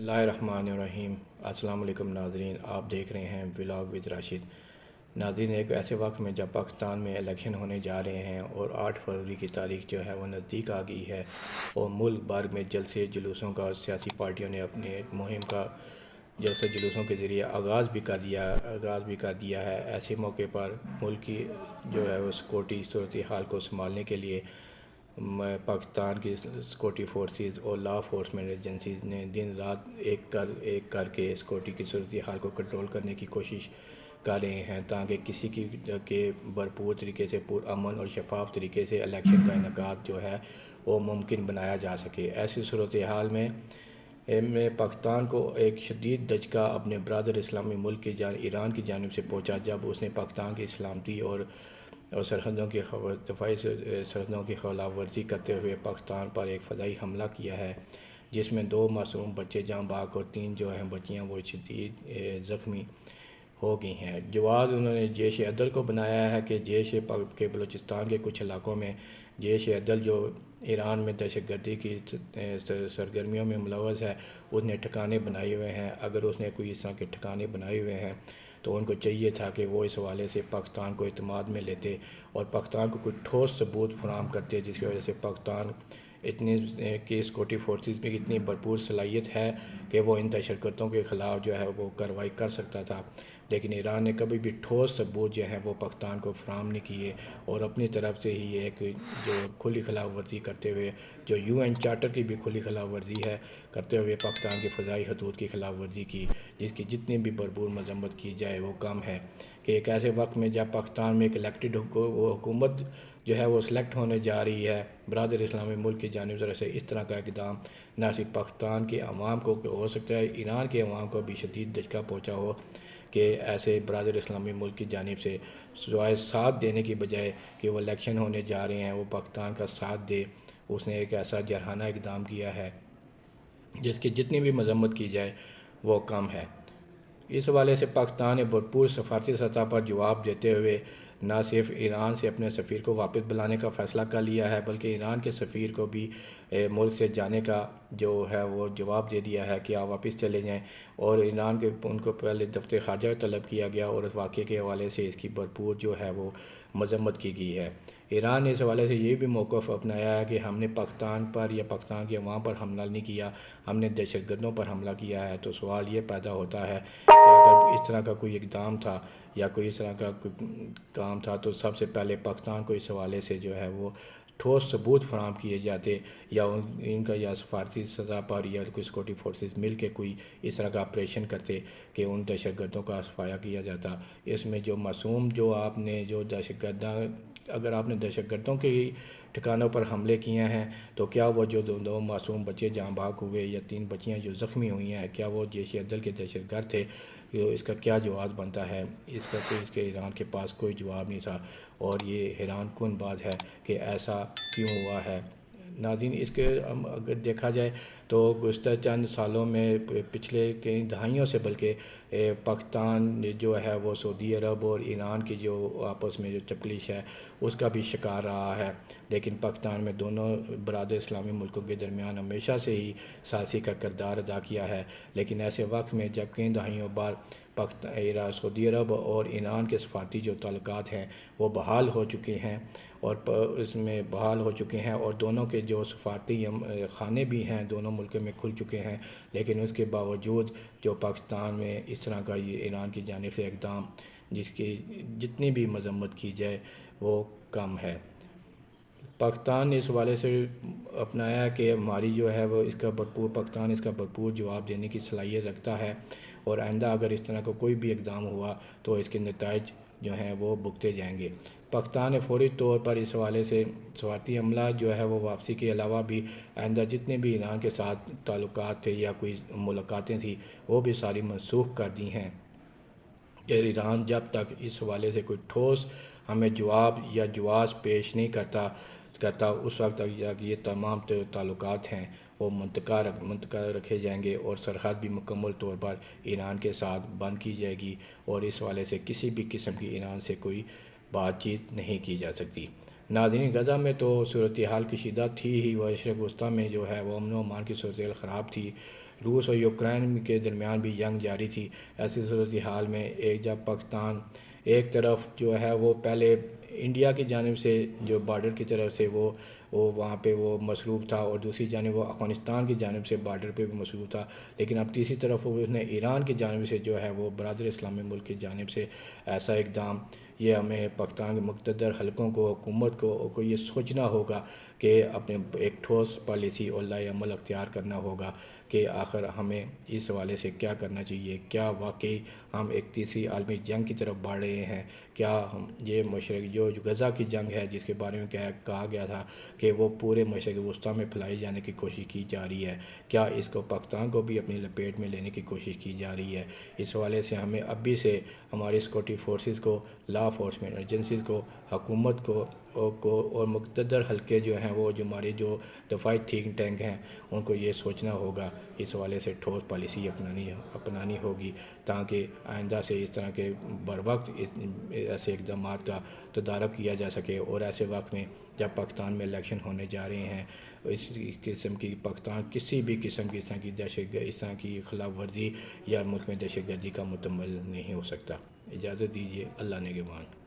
اللہ الرحمن الرحیم۔ السلام علیکم ناظرین، آپ دیکھ رہے ہیں ولاگ ود راشد۔ ناظرین، ایک ایسے وقت میں جب پاکستان میں الیکشن ہونے جا رہے ہیں اور 8 فروری کی تاریخ جو ہے وہ نزدیک آ گئی ہے اور ملک بھر میں جلسے جلوسوں کا سیاسی پارٹیوں نے اپنے مہم کا جلسے جلوسوں کے ذریعے آغاز بھی کر دیا ہے۔ ایسے موقع پر ملک کی جو ہے وہ سیکورٹی صورتحال کو سنبھالنے کے لیے پاکستان کی سیکورٹی فورسز اور لا انفورسمنٹ ایجنسیز نے دن رات ایک کر کے سیکورٹی کی صورتحال کو کنٹرول کرنے کی کوشش کر رہے ہیں تاکہ کسی کی کے بھرپور طریقے سے پرامن اور شفاف طریقے سے الیکشن کا انعقاد جو ہے وہ ممکن بنایا جا سکے۔ ایسی صورتحال میں پاکستان کو ایک شدید دھچکا اپنے برادر اسلامی ملک کی ایران کی جانب سے پہنچا جب اس نے پاکستان کی سلامتی اور دفاعی سرحدوں کی خلاف ورزی کرتے ہوئے پاکستان پر ایک فضائی حملہ کیا ہے، جس میں 2 معصوم بچے جاں بحق اور 3 جو ہیں بچیاں وہ شدید زخمی ہو گئی ہیں۔ جواز انہوں نے جیش عدل کو بنایا ہے کہ جیش کے بلوچستان کے کچھ علاقوں میں جیش عدل جو ایران میں دہشت گردی کی سرگرمیوں میں ملوث ہے، اس نے ٹھکانے بنائے ہوئے ہیں۔ اگر اس نے کوئی اس طرح کے ٹھکانے بنائے ہوئے ہیں تو ان کو چاہیے تھا کہ وہ اس حوالے سے پاکستان کو اعتماد میں لیتے اور پاکستان کو کوئی ٹھوس ثبوت فراہم کرتے، جس کی وجہ سے پاکستان اتنی کی سیکورٹی فورسز میں اتنی بھرپور صلاحیت ہے کہ وہ ان دہشت گردوں کے خلاف جو ہے وہ کارروائی کر سکتا تھا۔ لیکن ایران نے کبھی بھی ٹھوس ثبوت جو ہے وہ پاکستان کو فراہم نہیں کیے اور اپنی طرف سے ہی ایک جو کھلی خلاف ورزی کرتے ہوئے جو UN چارٹر کی بھی کھلی خلاف ورزی ہے کرتے ہوئے پاکستان کی فضائی حدود کی خلاف ورزی کی، جس کی جتنی بھی بھرپور مذمت کی جائے وہ کم ہے۔ کہ ایک ایسے وقت میں جب پاکستان میں ایک الیکٹڈ حکومت جو ہے وہ سلیکٹ ہونے جا رہی ہے برادر اسلامی ملک کی جانب سے، اس طرح کا اقدام نہ صرف پاکستان کے عوام کو ہو سکتا ہے، ایران کے عوام کو بھی شدید دھچکا پہنچا ہو کہ ایسے برادر اسلامی ملک کی جانب سے سوائے ساتھ دینے کی بجائے کہ وہ الیکشن ہونے جا رہے ہیں وہ پاکستان کا ساتھ دے، اس نے ایک ایسا جرحانہ اقدام کیا ہے جس کی جتنی بھی مذمت کی جائے وہ کم ہے۔ اس حوالے سے پاکستان نے بھرپور سفارتی سطح پر جواب دیتے ہوئے نہ صرف ایران سے اپنے سفیر کو واپس بلانے کا فیصلہ کر لیا ہے بلکہ ایران کے سفیر کو بھی ملک سے جانے کا جو ہے وہ جواب دے دیا ہے کہ آپ واپس چلے جائیں، اور ایران کے ان کو پہلے دفتر خارجہ طلب کیا گیا اور اس واقعے کے حوالے سے اس کی بھرپور جو ہے وہ مذمت کی گئی ہے۔ ایران نے اس حوالے سے یہ بھی موقف اپنایا ہے کہ ہم نے پاکستان پر یا پاکستان کے عوام پر حملہ نہیں کیا، ہم نے دہشت گردوں پر حملہ کیا ہے۔ تو سوال یہ پیدا ہوتا ہے کہ اگر اس طرح کا کوئی اقدام تھا یا کوئی اس طرح کا کوئی کام تھا تو سب سے پہلے پاکستان کو اس حوالے سے جو ہے وہ ٹھوس ثبوت فراہم کیے جاتے یا ان کا یا سفارتی سطح پر یا کوئی سیکورٹی فورسز مل کے کوئی اس طرح کا آپریشن کرتے کہ ان دہشت گردوں کا صفایا کیا جاتا۔ اس میں جو معصوم جو آپ نے جو دہشت گردوں اگر آپ نے دہشت گردوں کے ٹھکانوں پر حملے کیے ہیں تو کیا وہ جو 2 معصوم بچے جاں بحق ہوئے یا 3 بچیاں جو زخمی ہوئی ہیں کیا وہ جیش عدل کے دہشت گرد تھے؟ اس کا کیا جواز بنتا ہے؟ اس کے ایران کے پاس کوئی جواب نہیں تھا اور یہ حیران کن بات ہے کہ ایسا کیوں ہوا ہے۔ ناظرین، اس کے اگر دیکھا جائے تو گزشتہ چند سالوں میں پچھلے کئی دہائیوں سے بلکہ پاکستان جو ہے وہ سعودی عرب اور ایران کی جو آپس میں جو چکلش ہے اس کا بھی شکار رہا ہے، لیکن پاکستان میں دونوں برادر اسلامی ملکوں کے درمیان ہمیشہ سے ہی ثالثی کا کردار ادا کیا ہے۔ لیکن ایسے وقت میں جب کئی دہائیوں بعد سعودی عرب اور ایران کے سفارتی جو تعلقات ہیں وہ بحال ہو چکے ہیں اور اس میں بحال ہو چکے ہیں اور دونوں کے جو سفارتی خانے بھی ہیں دونوں ملکوں میں کھل چکے ہیں، لیکن اس کے باوجود جو پاکستان میں اس طرح کا یہ ایران کی جانب سے اقدام جس کی جتنی بھی مذمت کی جائے وہ کم ہے۔ پاکستان نے اس حوالے سے اپنایا کہ ہماری جو ہے وہ پاکستان اس کا بھرپور جواب دینے کی صلاحیت رکھتا ہے اور آئندہ اگر اس طرح کا کوئی بھی اقدام ہوا تو اس کے نتائج جو ہیں وہ بھگتے جائیں گے۔ پاکستان نے فوری طور پر اس حوالے سے سفارتی عملہ جو ہے وہ واپسی کے علاوہ بھی آئندہ جتنے بھی ایران کے ساتھ تعلقات تھے یا کوئی ملاقاتیں تھیں وہ بھی ساری منسوخ کر دی ہیں کہ ایران جب تک اس حوالے سے کوئی ٹھوس ہمیں جواب یا جواز پیش نہیں کرتا اس وقت تک یہ تمام تعلقات ہیں وہ منتقل رکھے جائیں گے اور سرحد بھی مکمل طور پر ایران کے ساتھ بند کی جائے گی اور اس حوالے سے کسی بھی قسم کی ایران سے کوئی بات چیت نہیں کی جا سکتی۔ ناظرین، غزہ میں تو صورتحال کشیدہ تھی ہی، وہ مشرق وسطیٰ میں جو ہے وہ امن و امان کی صورتحال خراب تھی، روس اور یوکرین کے درمیان بھی جنگ جاری تھی۔ ایسی صورتحال میں جب پاکستان ایک طرف جو ہے وہ پہلے انڈیا کی جانب سے جو بارڈر کی طرف سے وہ وہاں پہ وہ مصروف تھا، اور دوسری جانب وہ افغانستان کی جانب سے بارڈر پہ بھی مصروف تھا، لیکن اب تیسری طرف اس نے ایران کی جانب سے جو ہے وہ برادر اسلامی ملک کی جانب سے ایسا اقدام، یہ ہمیں پاکستان کے مقتدر حلقوں کو، حکومت کو یہ سوچنا ہوگا کہ اپنے ایک ٹھوس پالیسی اور لائحہ عمل اختیار کرنا ہوگا کہ آخر ہمیں اس حوالے سے کیا کرنا چاہیے۔ کیا واقعی ہم ایک تیسری عالمی جنگ کی طرف بڑھ رہے ہیں؟ کیا ہم یہ مشرق جو غزہ کی جنگ ہے، جس کے بارے میں کہا گیا تھا کہ وہ پورے مشرق وسطیٰ میں پھیلائی جانے کی کوشش کی جا رہی ہے، کیا اس کو پاکستان کو بھی اپنی لپیٹ میں لینے کی کوشش کی جا رہی ہے؟ اس حوالے سے ہمیں ابھی سے ہماری سیکورٹی فورسز کو، لا انفورسمنٹ ایجنسیز کو، حکومت کو اور مقتدر حلقے جو ہیں، وہ جو ہمارے جو دفاعی تھنک ٹینک ہیں، ان کو یہ سوچنا ہوگا، اس حوالے سے ٹھوس پالیسی اپنانی ہوگی، تاکہ آئندہ سے اس طرح کے بر وقت ایسے اقدامات کا تدارک کیا جا سکے، اور ایسے وقت میں جب پاکستان میں الیکشن ہونے جا رہے ہیں، اس قسم کی پاکستان کسی بھی قسم کی اس طرح کی خلاف ورزی یا ملک میں دہشت گردی کا متمل نہیں ہو سکتا۔ اجازت دیجیے، اللہ نگہبان۔